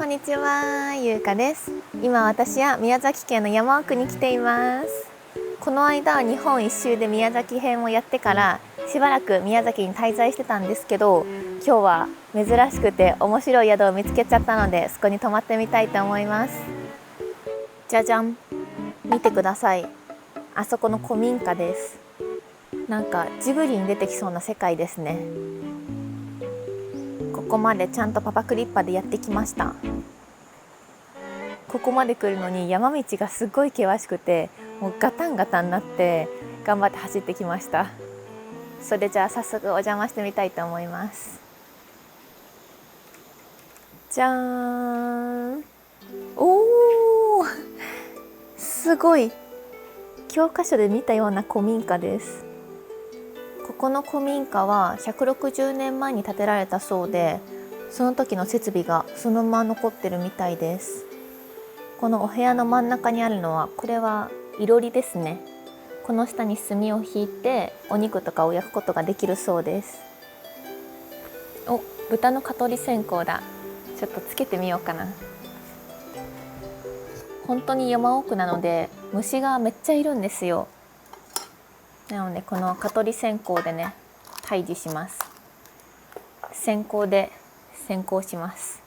こんにちは、ゆうかです。今私は宮崎県の山奥に来ています。この間日本一周で宮崎編をやってからしばらく宮崎に滞在してたんですけど、今日は珍しくて面白い宿を見つけちゃったので、そこに泊まってみたいと思います。じゃじゃん、見てください。あそこの古民家です。なんかジブリに出てきそうな世界ですね。ここまでちゃんとパパクリッパでやってきました。ここまで来るのに山道がすごい険しくて、もうガタンガタンになって頑張って走ってきました。それじゃあ早速お邪魔してみたいと思います。じゃーん。おー、すごい。教科書で見たような古民家です。ここの古民家は160年前に建てられたそうで、その時の設備がそのまま残ってるみたいです。このお部屋の真ん中にあるのは、これはいろりですね。この下に炭を引いてお肉とかを焼くことができるそうです。お、豚の蚊取り線香だ。ちょっとつけてみようかな。本当に山奥なので虫がめっちゃいるんですよ。なのでこの蚊取り線香でね、退治します。線香で線香します。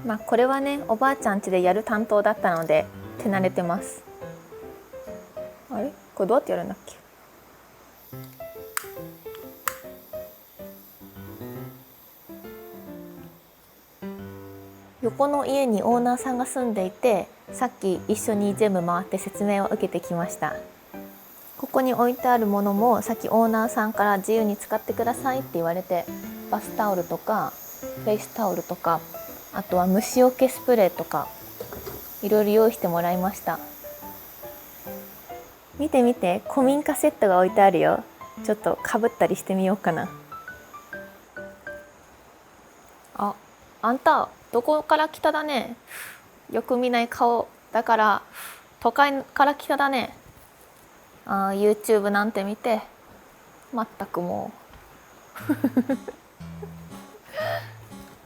まあこれはね、おばあちゃん家でやる担当だったので手慣れてます。あれ、これどうやってやるんだっけ。横の家にオーナーさんが住んでいて、さっき一緒に全部回って説明を受けてきました。ここに置いてあるものもさっきオーナーさんから自由に使ってくださいって言われて、バスタオルとかフェイスタオルとか、あとは虫除けスプレーとかいろいろ用意してもらいました。見て見て、古民家セットが置いてあるよ。ちょっとかぶったりしてみようかな。あんたどこから来ただね。よく見ない顔だから都会から来ただね。YouTube なんて見て、まったくも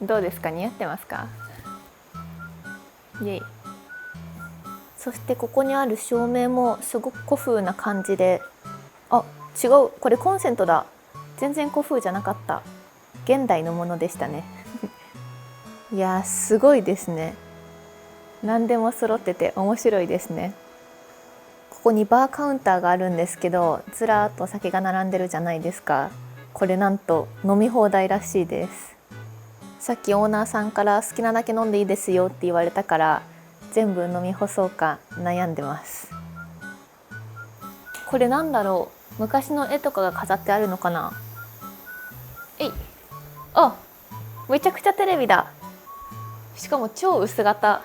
うどうですか、似合ってますか。イエイ。そしてここにある照明もすごく古風な感じで、違う、これコンセントだ。全然古風じゃなかった。現代のものでしたね。いやー、すごいですね。何でも揃ってて面白いですね。ここにバーカウンターがあるんですけど、ずらーっと酒が並んでるじゃないですか。これなんと飲み放題らしいです。さっきオーナーさんから好きなだけ飲んでいいですよって言われたから、全部飲み干そうか悩んでます。これなんだろう、昔の絵とかが飾ってあるのかな。めちゃくちゃテレビだ。しかも超薄型。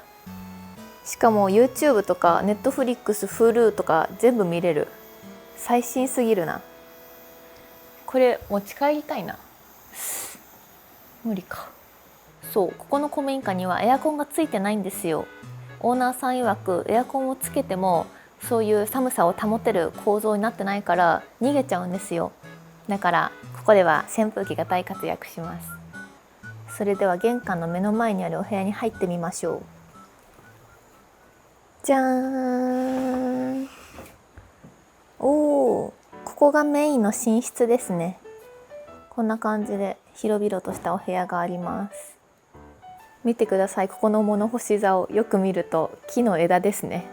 しかも YouTube とか Netflix、Hulu とか全部見れる。最新すぎるな。これ持ち帰りたいな。無理か。そう、ここの古民家にはエアコンがついてないんですよ。オーナーさん曰くエアコンをつけてもそういう寒さを保てる構造になってないから逃げちゃうんですよ。だからここでは扇風機が大活躍します。それでは玄関の目の前にあるお部屋に入ってみましょう。じゃーん。ここがメインの寝室ですね。こんな感じで広々としたお部屋があります。見てください、ここの物干し竿、よく見ると木の枝ですね。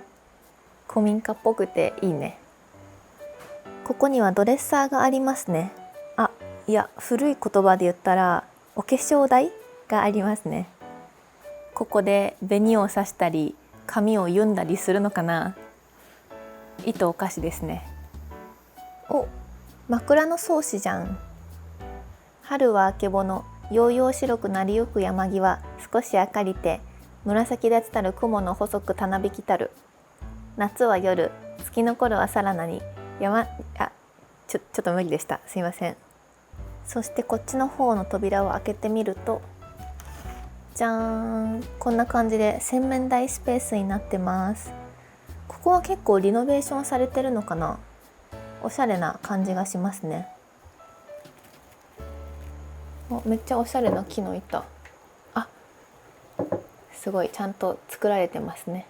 古民家っぽくていいね。ここにはドレッサーがありますね。いや、古い言葉で言ったらお化粧台がありますね。ここで紅を刺したり髪を結んだりするのかな。糸おかしですね。枕草子じゃん。春はあけぼの、ようよう白くなりゆく山際、少し明かりて、紫立ちたる雲の細くたなびきたる。夏は夜、月の頃はさらなに、ちょっと無理でした。すいません。そしてこっちの方の扉を開けてみると、じゃーん、こんな感じで洗面台スペースになってます。ここは結構リノベーションされてるのかな。おしゃれな感じがしますね。めっちゃおしゃれな木の板。すごいちゃんと作られてますね。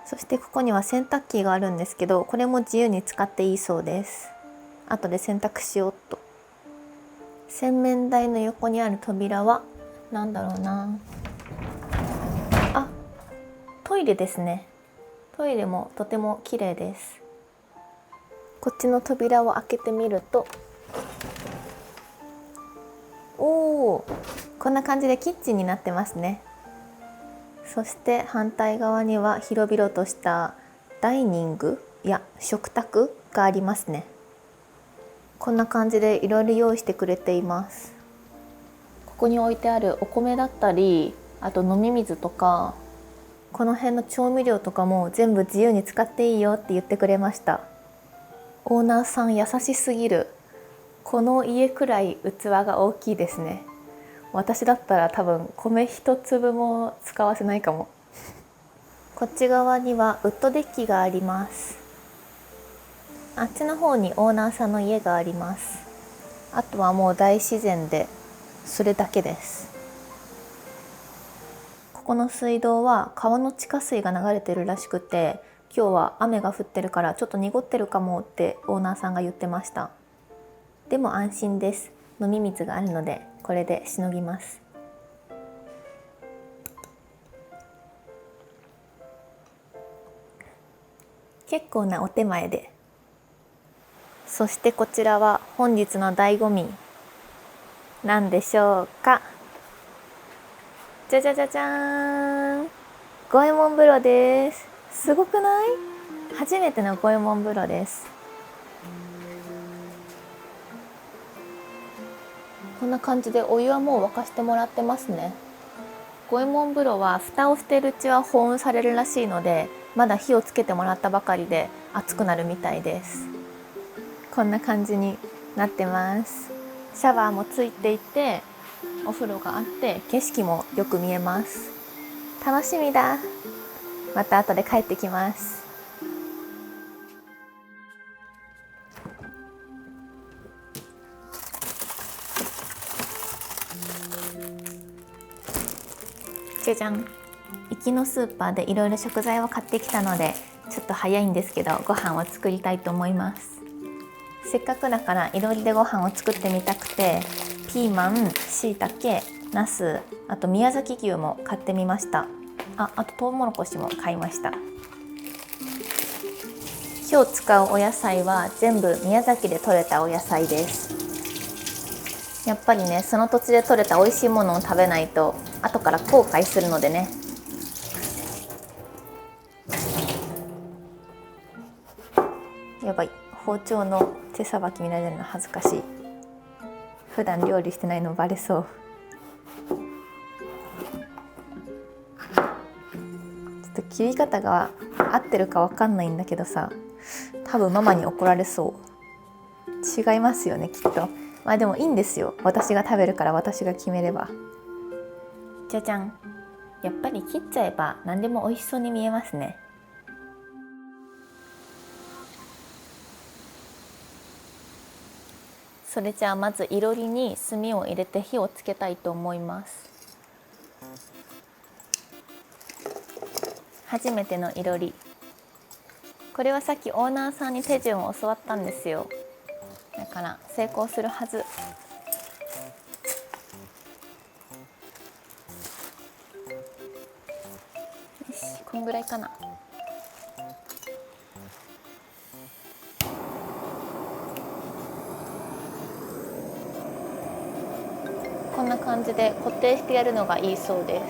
そしてここには洗濯機があるんですけど、これも自由に使っていいそうです。後で洗濯しようっと。洗面台の横にある扉はなんだろうなあ、トイレですね。トイレもとても綺麗です。こっちの扉を開けてみると、おー、こんな感じでキッチンになってますね。そして反対側には広々としたダイニングや食卓がありますね。こんな感じでいろいろ用意してくれています。ここに置いてあるお米だったり、あと飲み水とか、この辺の調味料とかも全部自由に使っていいよって言ってくれました。オーナーさん優しすぎる。この家くらい器が大きいですね。私だったら多分米一粒も使わせないかも。こっち側にはウッドデッキがあります。あっちの方にオーナーさんの家があります。あとはもう大自然でそれだけです。ここの水道は川の地下水が流れてるらしくて、今日は雨が降ってるからちょっと濁ってるかもってオーナーさんが言ってました。でも安心です。飲み水があるのでこれでしのぎます。結構なお手前で。そしてこちらは本日の醍醐味、何でしょうか。じゃじゃじゃじゃーん、五右衛門風呂です。すごくない？初めての五右衛門風呂です。こんな感じでお湯はもう沸かしてもらってますね。五右衛門風呂は蓋をしているうちは保温されるらしいので、まだ火をつけてもらったばかりで熱くなるみたいです。こんな感じになってます。シャワーもついていて、お風呂があって景色もよく見えます。楽しみだ。また後で帰ってきます。じゃじゃん。行きのスーパーでいろいろ食材を買ってきたので、ちょっと早いんですけどご飯を作りたいと思います。せっかくだからいろりでご飯を作ってみたくて、ピーマン、しいたけ、ナス、あと宮崎牛も買ってみました。あとトウモロコシも買いました。今日使うお野菜は全部宮崎で採れたお野菜です。やっぱりね、その土地で採れた美味しいものを食べないと後から後悔するのでね。やばい、包丁の手さばき見られるの恥ずかしい。普段料理してないのバレそう。ちょっと切り方が合ってるかわかんないんだけどさ、多分ママに怒られそう。違いますよね、きっと。まあでもいいんですよ、私が食べるから私が決めれば。じゃじゃん。やっぱり切っちゃえば何でも美味しそうに見えますね。それじゃあまずいろりに炭を入れて火をつけたいと思います。初めてのいろり。これはさっきオーナーさんに手順を教わったんですよ。だから成功するはず。よし、こんぐらいかな。こんな感じで固定してやるのがいいそうで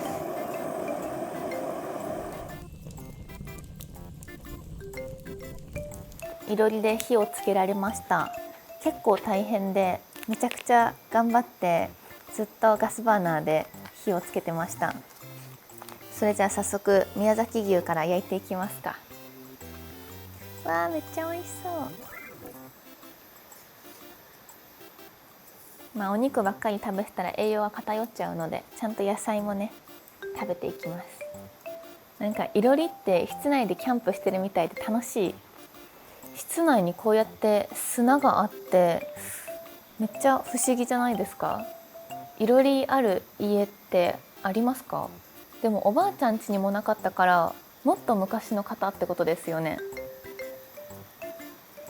す。いろりで火をつけられました。結構大変で、めちゃくちゃ頑張ってずっとガスバーナーで火をつけてました。それじゃあ早速宮崎牛から焼いていきますか。わあ、めっちゃ美味しそう。お肉ばっかり食べてたら栄養は偏っちゃうので、ちゃんと野菜もね食べていきます。なんかいろりって室内でキャンプしてるみたいで楽しい。室内にこうやって砂があってめっちゃ不思議じゃないですか？いろりある家ってありますか？でもおばあちゃん家にもなかったからもっと昔の方ってことですよね。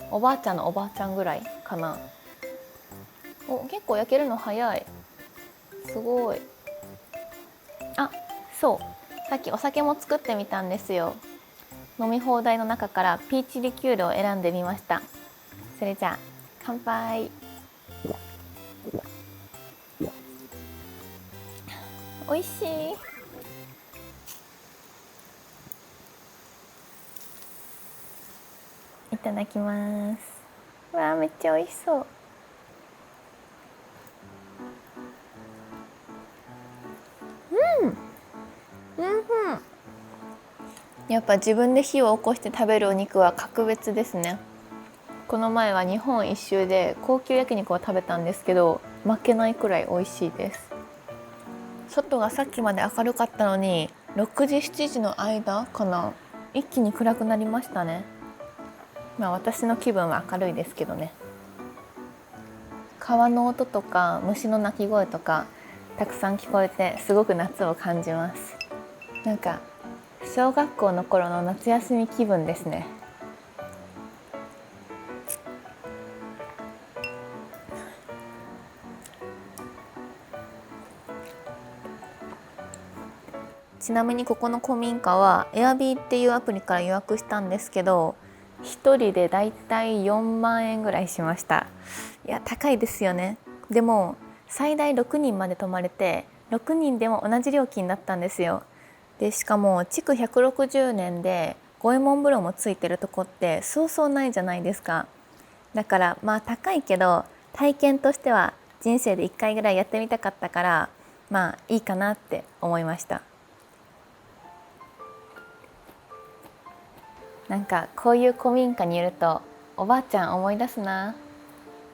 おばあちゃんのおばあちゃんぐらいかな。お、結構焼けるの早い。すごい。あ、そうさっきお酒も作ってみたんですよ。飲み放題の中からピーチリキュールを選んでみました。それじゃあ乾杯。おいしい。いただきます。わあ、めっちゃおいしそう。やっぱ自分で火を起こして食べるお肉は格別ですね。この前は日本一周で高級焼肉を食べたんですけど、負けないくらい美味しいです。外がさっきまで明るかったのに6時7時の間かな、一気に暗くなりましたね。まあ私の気分は明るいですけどね。川の音とか虫の鳴き声とかたくさん聞こえてすごく夏を感じます。なんか小学校の頃の夏休み気分ですね。ちなみにここの古民家は Airb っていうアプリから予約したんですけど、1人でだいたい4万円ぐらいしました。いや高いですよね。でも最大6人まで泊まれて、6人でも同じ料金だったんですよ。でしかも築160年で五右衛門風呂もついてるとこってそうそうないじゃないですか。だからまあ高いけど体験としては人生で1回ぐらいやってみたかったから、まあいいかなって思いました。なんかこういう古民家にいるとおばあちゃん思い出すな。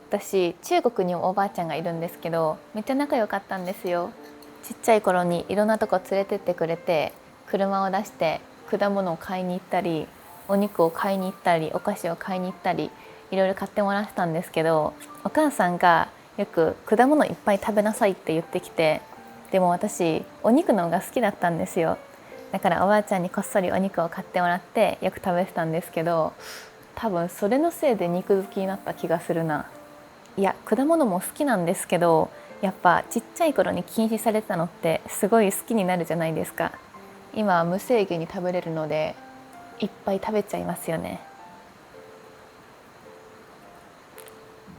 私中国にもおばあちゃんがいるんですけど、めっちゃ仲良かったんですよ。ちっちゃい頃にいろんなとこ連れてってくれて、車を出して果物を買いに行ったり、お肉を買いに行ったり、お菓子を買いに行ったり、いろいろ買ってもらってたんですけど、お母さんがよく果物いっぱい食べなさいって言ってきて、でも私お肉の方が好きだったんですよ。だからおばあちゃんにこっそりお肉を買ってもらってよく食べてたんですけど、多分それのせいで肉好きになった気がするな。いや果物も好きなんですけど、やっぱちっちゃい頃に禁止されてたのってすごい好きになるじゃないですか。今は無制限に食べれるのでいっぱい食べちゃいますよね。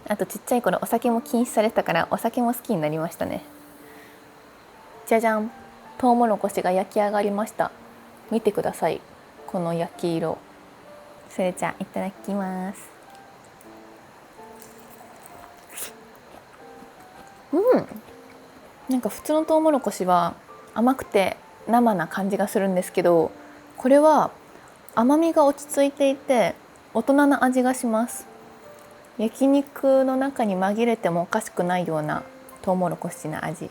あとちっちゃい頃お酒も禁止されてたからお酒も好きになりましたね。じゃじゃん、トウモロコシが焼き上がりました。見てください、この焼き色。それじゃあいただきます。なんか普通のトウモロコシは甘くて生な感じがするんですけど、これは甘みが落ち着いていて大人な味がします。焼肉の中に紛れてもおかしくないようなトウモロコシの味。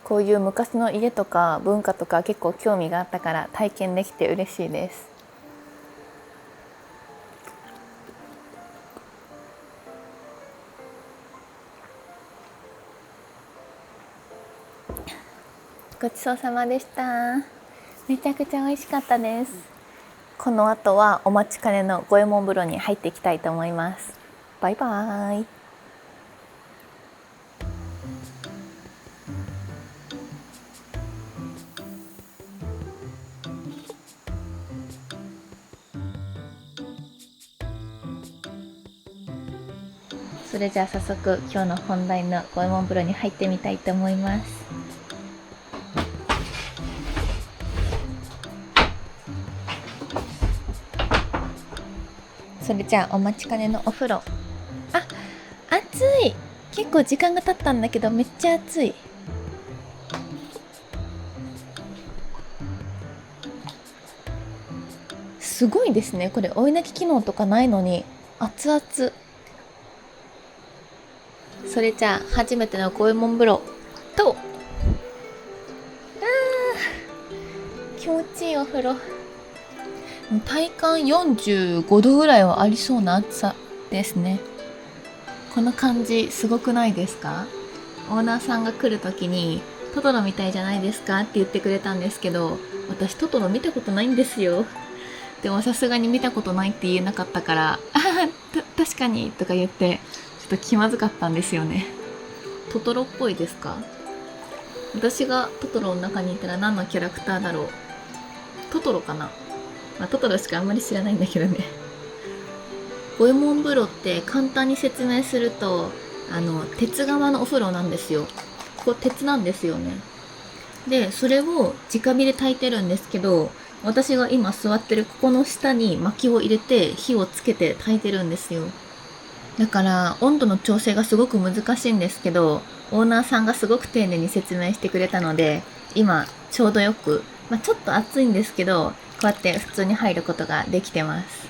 こういう昔の家とか文化とか結構興味があったから体験できて嬉しいです。ごちそうさまでした。めちゃくちゃ美味しかったです。この後はお待ちかねの五右衛門風呂に入っていきたいと思います。バイバイ。それじゃあ早速今日の本題の五右衛門風呂に入ってみたいと思います。それじゃあお待ちかねのお風呂。あ、暑い。結構時間が経ったんだけどめっちゃ暑い。すごいですね、これ追い焚き機能とかないのに熱々。それじゃあ初めての五右衛門風呂と、気持ちいいお風呂。体感45度ぐらいはありそうな暑さですね。この感じすごくないですか？オーナーさんが来る時にトトロみたいじゃないですかって言ってくれたんですけど、私トトロ見たことないんですよ。でもさすがに見たことないって言えなかったから確かにとか言ってちょっと気まずかったんですよね。トトロっぽいですか？私がトトロの中にいたら何のキャラクターだろう。トトロかな。トトロしかあんまり知らないんだけどね。五右衛門風呂って簡単に説明すると、鉄釜のお風呂なんですよ。ここ鉄なんですよね。で、それを直火で炊いてるんですけど、私が今座ってるここの下に薪を入れて火をつけて炊いてるんですよ。だから温度の調整がすごく難しいんですけど、オーナーさんがすごく丁寧に説明してくれたので、今ちょうどよく、ちょっと暑いんですけど、こうやって普通に入ることができてます。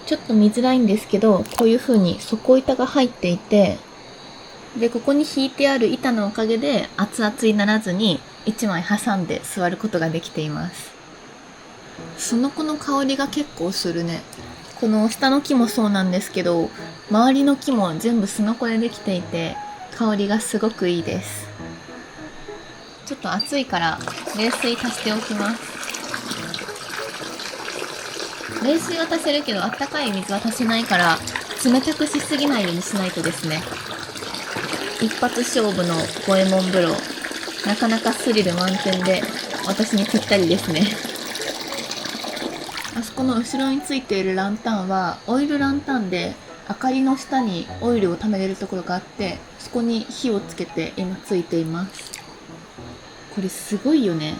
ちょっと見づらいんですけど、こういう風に底板が入っていて、で、ここに引いてある板のおかげで熱々にならずに1枚挟んで座ることができています。その子の香りが結構するね。この下の木もそうなんですけど、周りの木も全部すのこでできていて、香りがすごくいいです。ちょっと暑いから冷水足しておきます。冷水は足せるけどあったかい水は足せないから、冷たくしすぎないようにしないとですね。一発勝負の五右衛門風呂、なかなかスリル満点で私にぴったりですね。あそこの後ろについているランタンはオイルランタンで、明かりの下にオイルを溜めれるところがあって、そこに火をつけて今ついています。これすごいよね。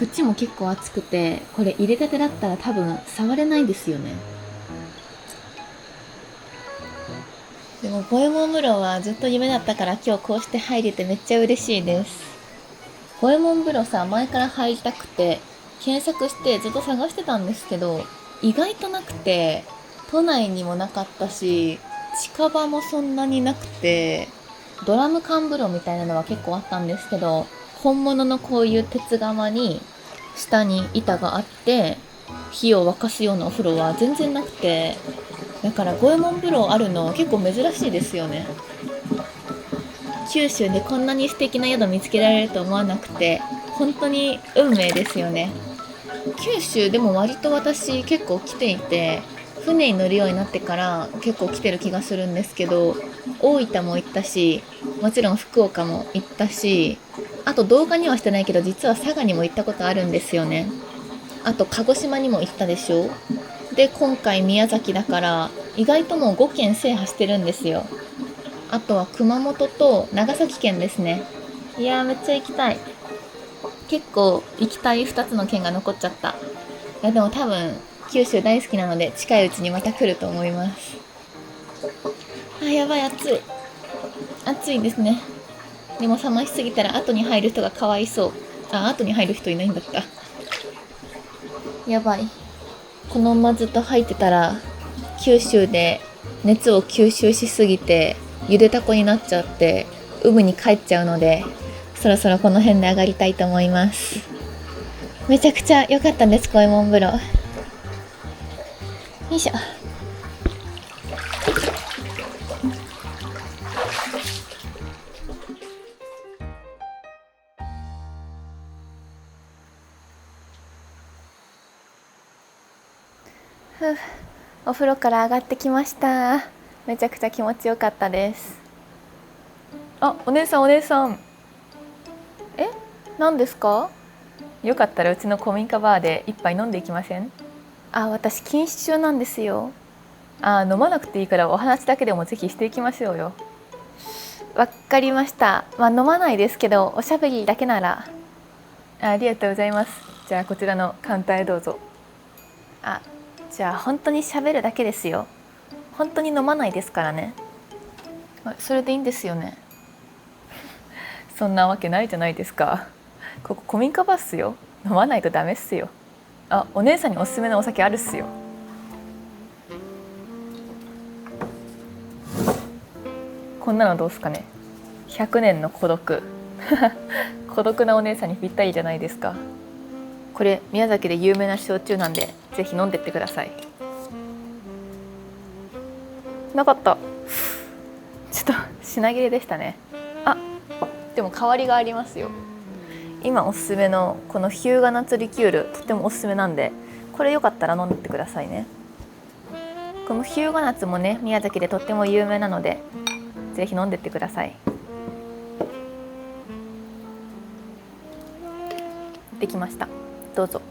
縁も結構熱くて、これ入れたてだったら多分触れないですよね。でも五右衛門風呂はずっと夢だったから、今日こうして入れてめっちゃ嬉しいです。五右衛門風呂さ、前から入りたくて検索してずっと探してたんですけど、意外となくて、都内にもなかったし、近場もそんなになくて、ドラム缶風呂みたいなのは結構あったんですけど、本物のこういう鉄釜に下に板があって火を沸かすようなお風呂は全然なくて、だから五右衛門風呂あるの結構珍しいですよね。九州でこんなに素敵な宿見つけられると思わなくて、本当に運命ですよね。九州でも割と私結構来ていて、船に乗るようになってから結構来てる気がするんですけど、大分も行ったし、もちろん福岡も行ったし、あと動画にはしてないけど実は佐賀にも行ったことあるんですよね。あと鹿児島にも行ったでしょ。で今回宮崎だから意外ともう5県制覇してるんですよ。あとは熊本と長崎県ですね。いやーめっちゃ行きたい。結構行きたい2つの県が残っちゃった。いやでも多分九州大好きなので近いうちにまた来ると思います。やばい、暑い。暑いですね。でも冷ましすぎたら後に入る人がかわいそう。後に入る人いないんだった。やばい。このままずっと入ってたら九州で熱を吸収しすぎてゆでたこになっちゃって海に帰っちゃうので、そろそろこの辺で上がりたいと思います。めちゃくちゃ良かったんです、五右衛門風呂。よいしょ。お風呂から上がってきました。めちゃくちゃ気持ちよかったです。お姉さんお姉さん。何ですか？よかったらうちの古民家バーで一杯飲んでいきません？私禁酒中なんですよ。飲まなくていいからお話だけでもぜひしていきましょうよ。わかりました。飲まないですけどおしゃべりだけなら。ありがとうございます。じゃあこちらのカウンターへどうぞ。じゃあ本当にしゃべるだけですよ。本当に飲まないですからね。それでいいんですよね。そんなわけないじゃないですか。ここ古民家バーっすよ。飲まないとダメっすよ。お姉さんにおすすめのお酒あるっすよ。こんなのどうすかね。100年の孤独孤独なお姉さんにぴったりじゃないですか。これ宮崎で有名な焼酎なんでぜひ飲んでってください。なかった。ちょっと品切れでしたね。でも香りがありますよ。今おすすめのこのヒューガナッツリキュール、とってもおすすめなんで、これよかったら飲んでってくださいね。このヒューガナッツもね、宮崎でとっても有名なので、ぜひ飲んでってください。できました。どうぞ。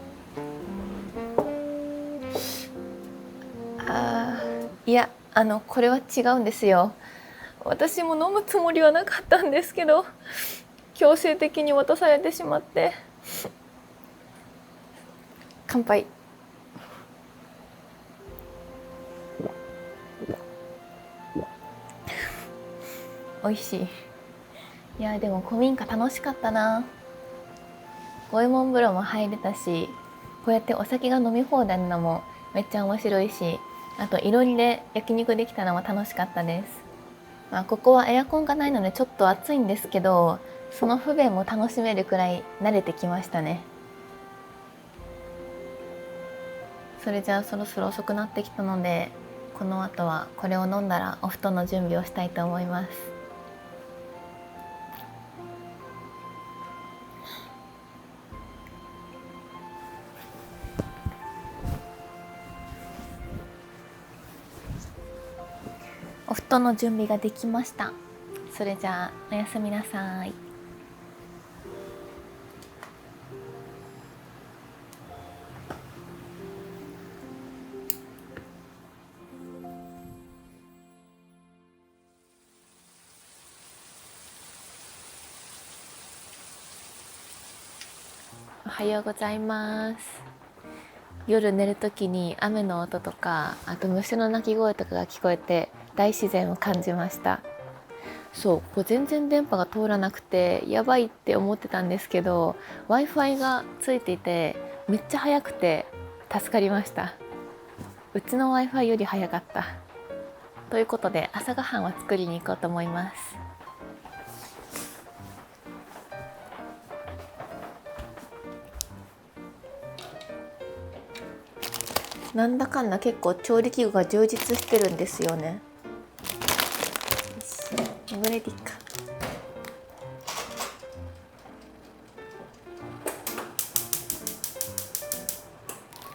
いや、これは違うんですよ。私も飲むつもりはなかったんですけど、強制的に渡されてしまって。乾杯。美味しい。いやでも古民家楽しかったな。五右衛門風呂も入れたし、こうやってお酒が飲み放題なのもめっちゃ面白いし、あといろりで焼肉できたのも楽しかったです。ここはエアコンがないのでちょっと暑いんですけど、その不便も楽しめるくらい慣れてきましたね。それじゃあそろそろ遅くなってきたので、この後はこれを飲んだらお布団の準備をしたいと思います。お布団の準備ができました。それじゃあおやすみなさい。おはようございます。夜寝るときに雨の音とか、あと虫の鳴き声とかが聞こえて大自然を感じました。そう、ここ全然電波が通らなくてやばいって思ってたんですけど、 Wi-Fi がついていてめっちゃ速くて助かりました。うちの Wi-Fi より早かった。ということで朝ごはんを作りに行こうと思います。なんだかんだ結構調理器具が充実してるんですよね。これでいいか。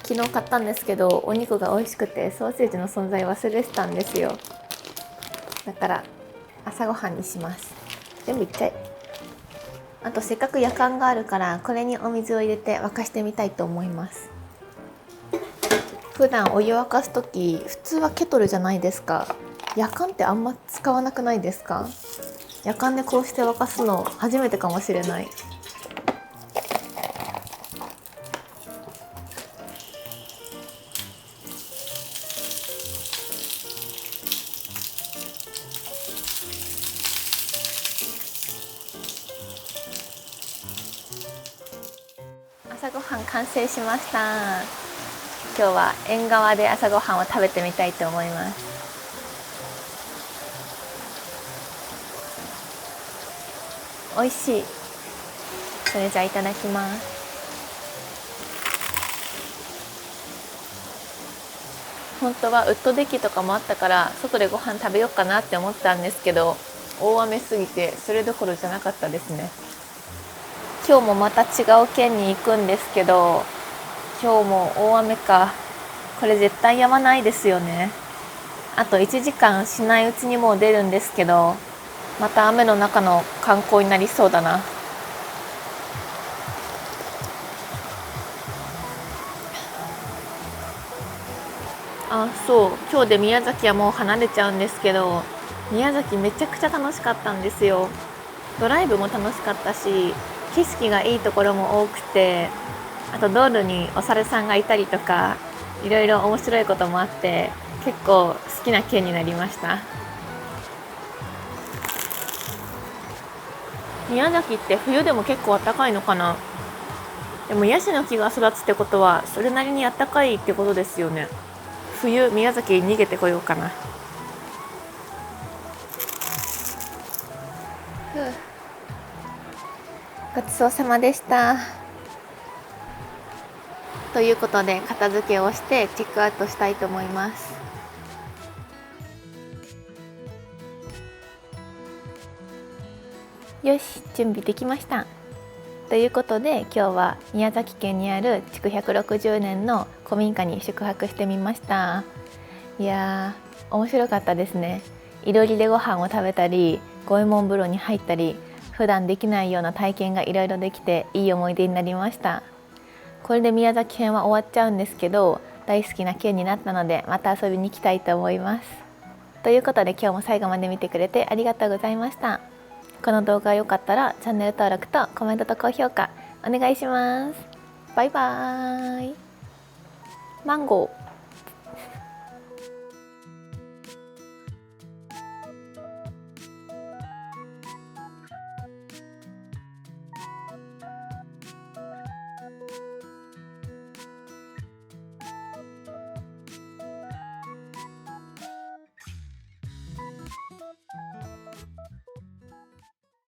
昨日買ったんですけど、お肉が美味しくてソーセージの存在忘れてたんですよ。だから朝ごはんにします。全部いっちゃえ。あとせっかくやかんがあるからこれにお水を入れて沸かしてみたいと思います。普段お湯沸かすとき普通はケトルじゃないですか。やかんってあんま使わなくないですか？やかんでこうして沸かすの初めてかもしれない。朝ごはん完成しました。今日は縁側で朝ごはんを食べてみたいと思います。美味しい。それじゃあいただきます。本当はウッドデッキとかもあったから外でご飯食べようかなって思ったんですけど、大雨すぎてそれどころじゃなかったですね。今日もまた違う県に行くんですけど、今日も大雨か。これ絶対やまないですよね。あと1時間しないうちにもう出るんですけど、また雨の中の観光になりそうだな。そう、今日で宮崎はもう離れちゃうんですけど、宮崎めちゃくちゃ楽しかったんですよ。ドライブも楽しかったし、景色がいいところも多くて、あと道路にお猿さんがいたりとか、いろいろ面白いこともあって結構好きな県になりました。宮崎って冬でも結構暖かいのかな。でもヤシの木が育つってことはそれなりに暖かいってことですよね。冬宮崎に逃げてこようかな。ごちそうさまでした。ということで片付けをしてチェックアウトしたいと思います。よし、準備できました。ということで今日は宮崎県にある築160年の古民家に宿泊してみました。いやー、面白かったですね。いろりでご飯を食べたり、五右衛門風呂に入ったり、普段できないような体験がいろいろできていい思い出になりました。これで宮崎編は終わっちゃうんですけど、大好きな県になったのでまた遊びに行きたいと思います。ということで今日も最後まで見てくれてありがとうございました。この動画が良かったらチャンネル登録とコメントと高評価お願いします。バイバーイ。マンゴー。